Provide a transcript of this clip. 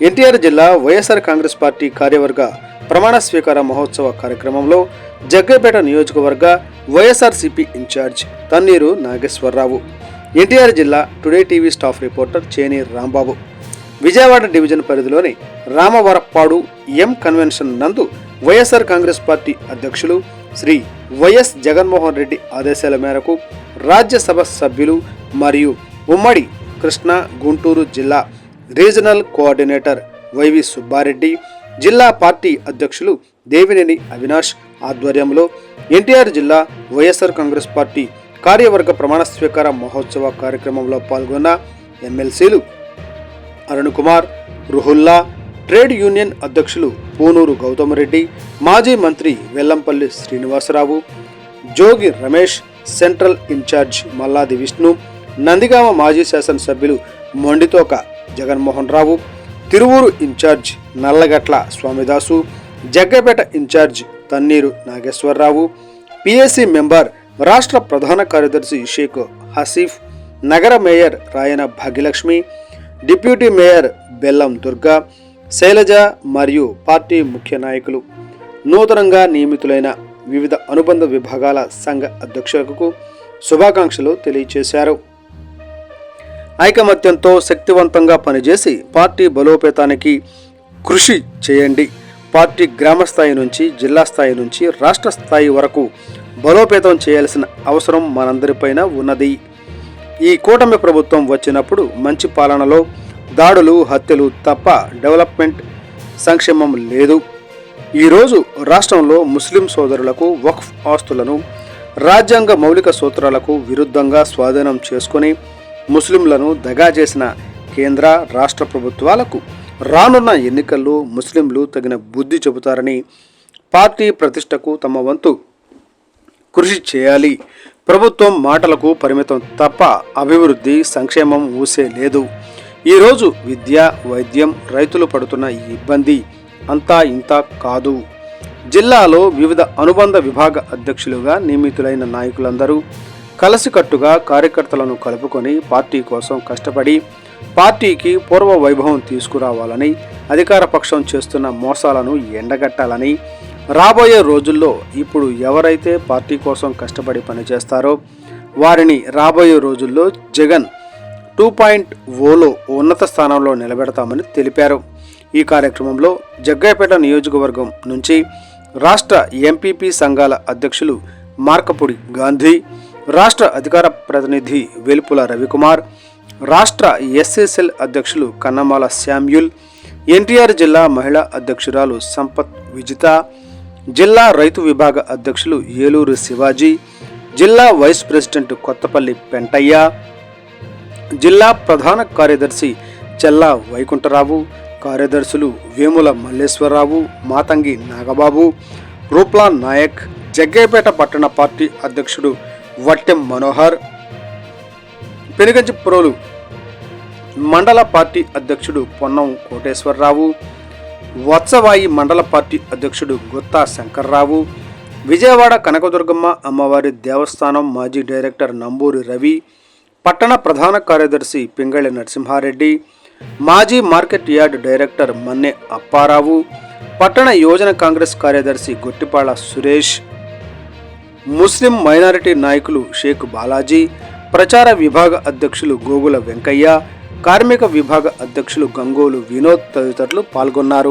ఎన్టీఆర్ జిల్లా వైఎస్ఆర్ కాంగ్రెస్ పార్టీ కార్యవర్గ ప్రమాణ స్వీకార మహోత్సవ కార్యక్రమంలో జగ్గైపేట నియోజకవర్గ YSRCP incharge Tanneeru Nageswararao, NTR జిల్లా today TV staff reporter Cheni Rambabu, Vijayawada division పరిధిలోని రామవరప్పాడు ఎం కన్వెన్షన్ నందు వైఎస్ఆర్ కాంగ్రెస్ పార్టీ అధ్యక్షులు శ్రీ వైఎస్ జగన్మోహన్ రెడ్డి ఆదేశాల మేరకు రాజ్యసభ సభ్యులు మరియు ఉమ్మడి కృష్ణా గుంటూరు జిల్లా రీజనల్ కోఆర్డినేటర్ వైవి సుబ్బారెడ్డి, జిల్లా పార్టీ అధ్యక్షులు దేవినేని అవినాష్ ఆధ్వర్యంలో ఎన్టీఆర్ జిల్లా వైఎస్ఆర్ కాంగ్రెస్ పార్టీ కార్యవర్గ ప్రమాణ స్వీకార మహోత్సవ కార్యక్రమంలో పాల్గొన్న ఎమ్మెల్సీలు అరుణ్ కుమార్, రుహుల్లా, ట్రేడ్ యూనియన్ అధ్యక్షులు పూనూరు గౌతమరెడ్డి, మాజీ మంత్రి వెల్లంపల్లి శ్రీనివాసరావు, జోగి రమేష్, సెంట్రల్ ఇన్ఛార్జ్ మల్లాది విష్ణు, నందిగామ మాజీ శాసనసభ్యులు Monditoka Jaganmohan Rao, Tiruvuru incharge Nallagatla Swamidasu, Jaggayyapeta incharge Tanneeru Nageswararao, PSC member రాష్ట్ర ప్రధాన కార్యదర్శి షేక్ హసీఫ్, నగర mayor Rayana Bhagyalakshmi, deputy mayor Bellam Durga, Shailaja మరియు పార్టీ ముఖ్య నాయకులు, నూతనంగా నియమితులైన వివిధ అనుబంధ విభాగాల సంఘ అధ్యక్షులకు శుభాకాంక్షలు తెలియజేశారు. ఐకమత్యంతో శక్తివంతంగా పనిచేసి పార్టీ బలోపేతానికి కృషి చేయండి. పార్టీ గ్రామ స్థాయి నుంచి జిల్లా స్థాయి నుంచి రాష్ట్ర స్థాయి వరకు బలోపేతం చేయాల్సిన అవసరం మనందరిపైన ఉన్నది. ఈ కూటమి ప్రభుత్వం వచ్చినప్పుడు మంచి పాలనలో దాడులు, హత్యలు తప్ప డెవలప్మెంట్, సంక్షేమం లేదు. ఈరోజు రాష్ట్రంలో ముస్లిం సోదరులకు వక్ఫ్ ఆస్తులను రాజ్యాంగ మౌలిక సూత్రాలకు విరుద్ధంగా స్వాధీనం చేసుకొని ముస్లింలను దగా చేసిన కేంద్ర రాష్ట్ర ప్రభుత్వాలకు రానున్న ఎన్నికల్లో ముస్లింలు తగిన బుద్ధి చెబుతారని పార్టీ ప్రతిష్టకు తమ వంతు కృషి చేయాలి. ప్రభుత్వం మాటలకు పరిమితం తప్ప అభివృద్ధి, సంక్షేమం ఊసే లేదు. ఈరోజు విద్య, వైద్యం, రైతులు పడుతున్న ఈ ఇబ్బంది అంతా ఇంత కాదు. జిల్లాలో వివిధ అనుబంధ విభాగ అధ్యక్షులుగా నియమితులైన నాయకులందరూ కలిసికట్టుగా కార్యకర్తలను కలుపుకొని పార్టీ కోసం కష్టపడి పార్టీకి పూర్వ వైభవం తీసుకురావాలని, అధికార పక్షం చేస్తున్న మోసాలను ఎండగట్టాలని, రాబోయే రోజుల్లో ఇప్పుడు ఎవరైతే పార్టీ కోసం కష్టపడి పనిచేస్తారో వారిని రాబోయే రోజుల్లో జగన్ 2.0లో ఉన్నత స్థానంలో నిలబెడతామని తెలిపారు. ఈ కార్యక్రమంలో జగ్గైపేట నియోజకవర్గం నుంచి రాష్ట్ర ఎంపీపీ సంఘాల అధ్యక్షులు మార్కపుడి గాంధీ, రాష్ట్ర అధికార ప్రతినిధి వేల్పుల రవికుమార్, రాష్ట్ర ఎస్ఎస్ఎల్ అధ్యక్షులు కన్నమాల శామ్యూల్, ఎన్టీఆర్ జిల్లా మహిళా అధ్యక్షురాలు సంపత్ విజిత, జిల్లా రైతు విభాగ అధ్యక్షులు ఏలూరు శివాజీ, జిల్లా వైస్ ప్రెసిడెంట్ కొత్తపల్లి పెంటయ్య, జిల్లా ప్రధాన కార్యదర్శి చెల్లా వైకుంఠరావు, కార్యదర్శులు వేముల మల్లేశ్వరరావు, మాతంగి నాగబాబు, రూప్లా నాయక్, జగ్గైపేట పట్టణ పార్టీ అధ్యక్షుడు వట్టెం మనోహర్, పెనుగంచిప్రోలు మండల పార్టీ అధ్యక్షుడు పొన్నం కోటేశ్వరరావు, వత్సవాయి మండల పార్టీ అధ్యక్షుడు గుత్తా శంకర్రావు, విజయవాడ కనకదుర్గమ్మ అమ్మవారి దేవస్థానం మాజీ డైరెక్టర్ నంబూరి రవి, పట్టణ ప్రధాన కార్యదర్శి పింగళి నరసింహారెడ్డి, మాజీ market yard director Manne Apparao, పట్టణ యువజన కాంగ్రెస్ కార్యదర్శి గొట్టిపాళ సురేష్, ముస్లిం మైనారిటీ నాయకులు షేక్ బాలాజీ, ప్రచార విభాగ అధ్యక్షులు గోగుల వెంకయ్య, కార్మిక విభాగ అధ్యక్షులు గంగోలు వినోద్ తదితరులు పాల్గొన్నారు.